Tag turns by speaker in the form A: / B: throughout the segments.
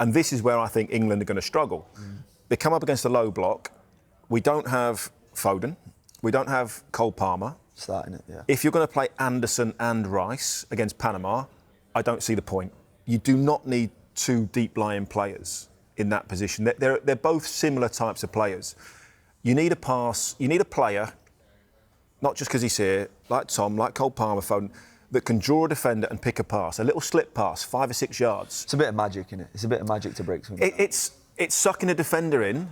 A: And this is where I think England are going to struggle. They come up against a low block. We don't have Foden. We don't have Cole Palmer.
B: Starting it, yeah.
A: If you're going to play Anderson and Rice against Panama, I don't see the point. You do not need two deep-lying players in that position. They're both similar types of players. You need a pass. You need a player, not just because he's here, like Tom, like Cole Palmer, Foden, that can draw a defender and pick a pass, a little slip pass, 5 or 6 yards.
B: It's a bit of magic, isn't it? It's a bit of magic to break something.
A: It's sucking a defender in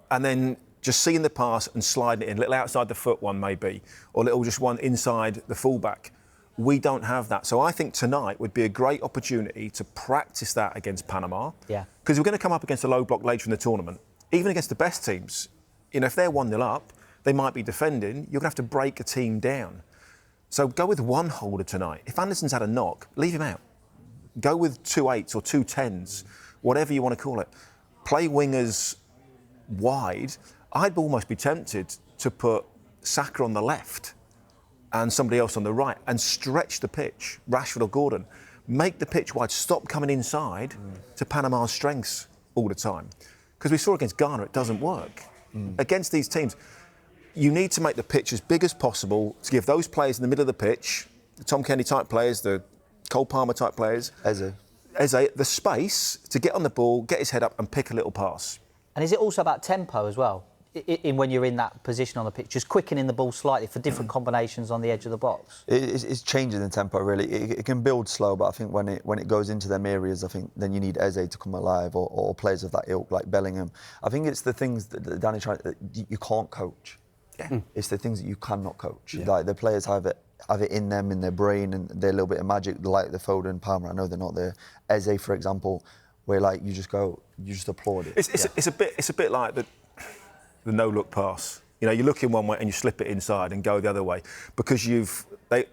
A: and then just seeing the pass and sliding it in, little outside the foot one maybe, or little just one inside the fullback. We don't have that. So I think tonight would be a great opportunity to practice that against Panama.
C: Yeah.
A: Because we're going to come up against a low block later in the tournament. Even against the best teams, if they're 1-0 up, they might be defending, you're going to have to break a team down. So go with one holder tonight. If Anderson's had a knock, leave him out. Go with 2 8s or 2 10s, whatever you want to call it. Play wingers wide. I'd almost be tempted to put Saka on the left and somebody else on the right and stretch the pitch, Rashford or Gordon. Make the pitch wide, stop coming inside to Panama's strengths all the time. Because we saw against Ghana, it doesn't work. Against these teams, you need to make the pitch as big as possible to give those players in the middle of the pitch, the Tom Cairney type players, the Cole Palmer type players, Eze, the space to get on the ball, get his head up and pick a little pass.
C: And is it also about tempo as well? In when you're in that position on the pitch, just quickening the ball slightly for different combinations on the edge of the box?
B: It's changing the tempo, really. It can build slow, but I think when it goes into them areas, I think then you need Eze to come alive or players of that ilk like Bellingham. I think it's the things that Danny tried that you can't coach.
A: Yeah.
B: It's the things that you cannot coach. Yeah. Like the players have it in them, in their brain, and they're a little bit of magic, like the Foden, Palmer. I know they're not there. Eze, for example, where like you just applaud it.
A: It's a bit like the no-look pass. You look in one way and you slip it inside and go the other way because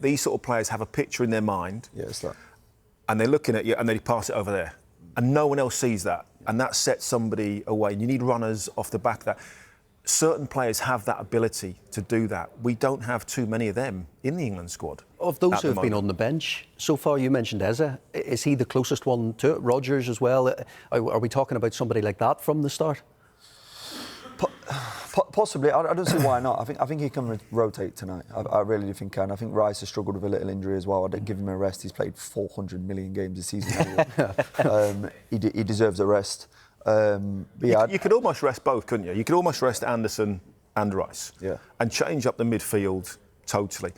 A: these sort of players have a picture in their mind.
B: Yeah, it's that.
A: And they're looking at you and they pass it over there, and no one else sees that, and that sets somebody away. And you need runners off the back of that. Certain players have that ability to do that. We don't have too many of them in the England squad.
D: Of those who have been on the bench so far, you mentioned Eze. Is he the closest one to it? Rodgers as well? Are we talking about somebody like that from the start?
B: Possibly. I don't see why not. I think he can rotate tonight. I really do think he can. I think Rice has struggled with a little injury as well. I'd give him a rest. He's played 400 million games this season. He deserves a rest.
A: You could almost rest both, couldn't you? You could almost rest Anderson and Rice, and change up the midfield totally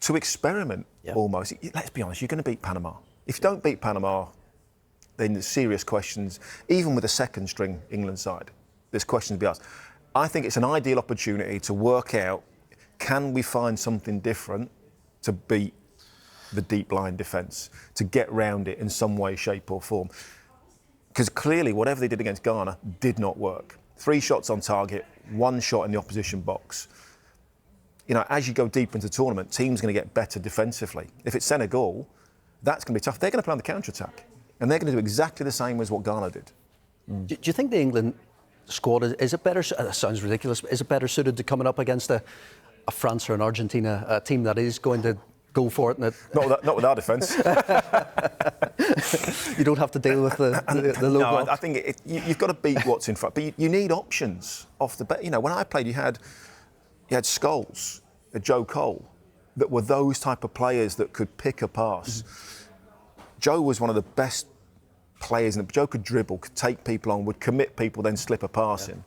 A: to experiment almost. Let's be honest, you're going to beat Panama. If you don't beat Panama, then there's serious questions. Even with a second string England side, there's questions to be asked. I think it's an ideal opportunity to work out, can we find something different to beat the deep line defence, to get round it in some way, shape or form? Because clearly, whatever they did against Ghana did not work. 3 shots on target, 1 shot in the opposition box. As you go deep into the tournament, teams are going to get better defensively. If it's Senegal, that's going to be tough. They're going to play on the counter-attack. And they're going to do exactly the same as what Ghana did.
D: Do you think the England squad, is it better, that sounds ridiculous, but is it better suited to coming up against a France or an Argentina, a team that is going to go for it?
A: Not with our defence.
D: You don't have to deal with the low block.
A: I think you've got to beat what's in front. But you need options off the bat. When I played, you had Scholes, Joe Cole, that were those type of players that could pick a pass. Joe was one of the best players, and Joe could dribble, could take people on, would commit people, then slip a pass in.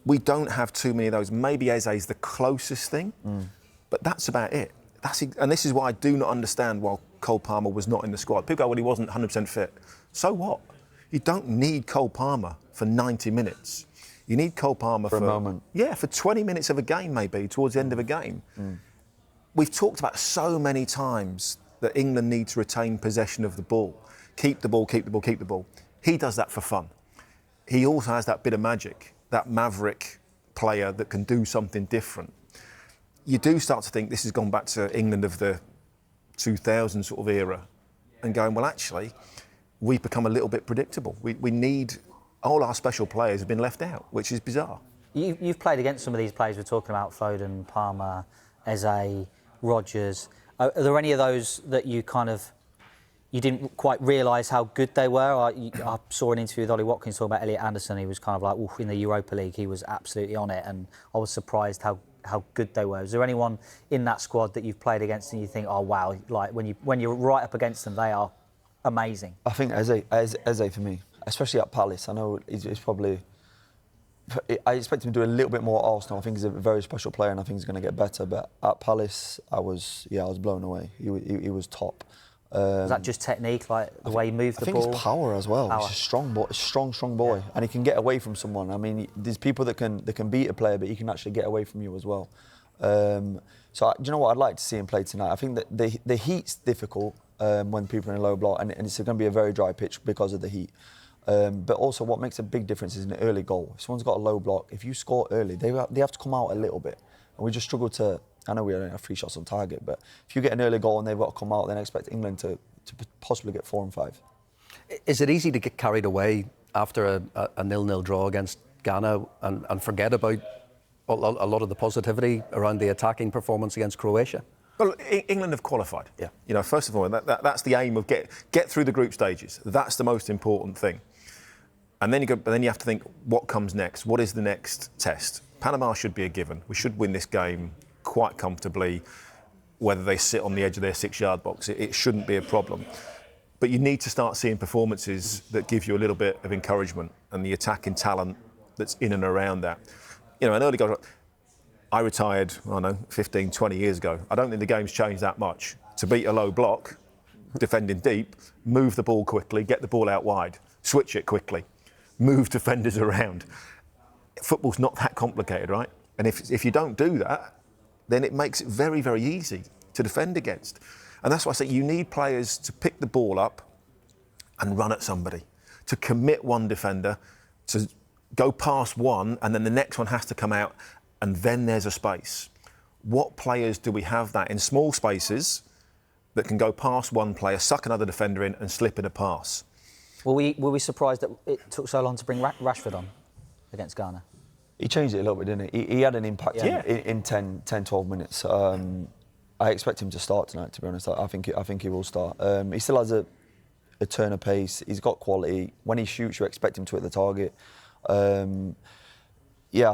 A: We don't have too many of those. Maybe Eze is the closest thing, but that's about it. And this is why I do not understand why Cole Palmer was not in the squad. People go, well, he wasn't 100% fit. So what? You don't need Cole Palmer for 90 minutes. You need Cole Palmer for a moment. Yeah, for 20 minutes of a game, maybe, towards the end of a game. We've talked about so many times that England need to retain possession of the ball. Keep the ball, keep the ball, keep the ball. He does that for fun. He also has that bit of magic, that maverick player that can do something different. You do start to think this has gone back to England of the 2000 sort of era and going, well, actually, we've become a little bit predictable. We need... All our special players have been left out, which is bizarre.
C: You've played against some of these players we're talking about, Foden, Palmer, Eze, Rodgers. Are there any of those that you kind of you didn't quite realise how good they were. I saw an interview with Ollie Watkins talking about Elliot Anderson. He was kind of like, oof, in the Europa League, he was absolutely on it, and I was surprised how good they were. Is there anyone in that squad that you've played against and you think, oh wow, like when you're right up against them, they are amazing?
B: I think Eze for me, especially at Palace. I know he's probably. I expect him to do a little bit more at Arsenal. I think he's a very special player, and I think he's going to get better. But at Palace, I was blown away. He was top.
C: Is that just technique, like the way he moved the ball?
B: I think it's power as well.
C: Power.
B: He's a strong boy, strong boy, and he can get away from someone. I mean, there's people that can beat a player, but he can actually get away from you as well. So, do you know what I'd like to see him play tonight? I think that the heat's difficult when people are in a low block, and it's going to be a very dry pitch because of the heat. But also, what makes a big difference is an early goal. If someone's got a low block, if you score early, they have to come out a little bit. And we just struggle to. I know we only have 3 shots on target, but if you get an early goal and they've got to come out, then I expect England to possibly get 4 and 5.
D: Is it easy to get carried away after a 0-0 draw against Ghana and forget about a lot of the positivity around the attacking performance against Croatia?
A: Well, England have qualified.
D: Yeah.
A: You know, first of all, that's the aim of get through the group stages. That's the most important thing. And then you have to think, what comes next? What is the next test? Panama should be a given. We should win this game quite comfortably, whether they sit on the edge of their 6-yard box. It shouldn't be a problem. But you need to start seeing performances that give you a little bit of encouragement and the attacking talent that's in and around that. You know, an early goal. I retired, 15, 20 years ago. I don't think the game's changed that much. To beat a low block, defending deep, move the ball quickly, get the ball out wide, switch it quickly, move defenders around. Football's not that complicated, right? And if you don't do that, then it makes it very, very easy to defend against. And that's why I say you need players to pick the ball up and run at somebody, to commit one defender, to go past one, and then the next one has to come out, and then there's a space. What players do we have that in small spaces that can go past one player, suck another defender in, and slip in a pass?
C: Were we surprised that it took so long to bring Rashford on against Ghana?
B: He changed it a little bit, didn't he? He had an impact in 10, 12 minutes. I expect him to start tonight, to be honest. I think he will start. He still has a turn of pace. He's got quality. When he shoots, you expect him to hit the target. I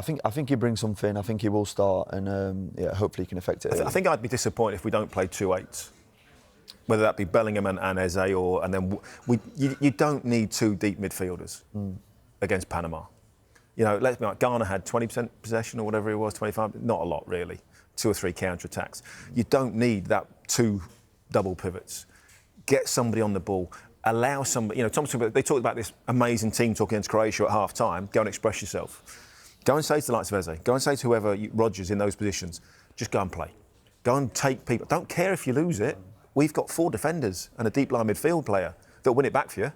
B: think he brings something. I think he will start, and hopefully he can affect it.
A: I think I'd be disappointed if we don't play 2 8s. Whether that be Bellingham and Eze, you don't need 2 deep midfielders against Panama. You know, let's be honest, Ghana had 20% possession or whatever it was, 25, not a lot really. 2 or 3 counter-attacks. You don't need that 2 double pivots. Get somebody on the ball. Allow somebody, Thomas Tuchel, they talked about this amazing team talk against Croatia at half-time. Go and express yourself. Go and say to the likes of Eze, go and say to whoever, Rodgers in those positions, just go and play. Go and take people. Don't care if you lose it. We've got 4 defenders and a deep line midfield player that'll win it back for you.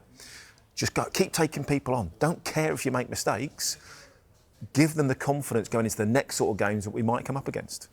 A: Just go, keep taking people on. Don't care if you make mistakes. Give them the confidence going into the next sort of games that we might come up against.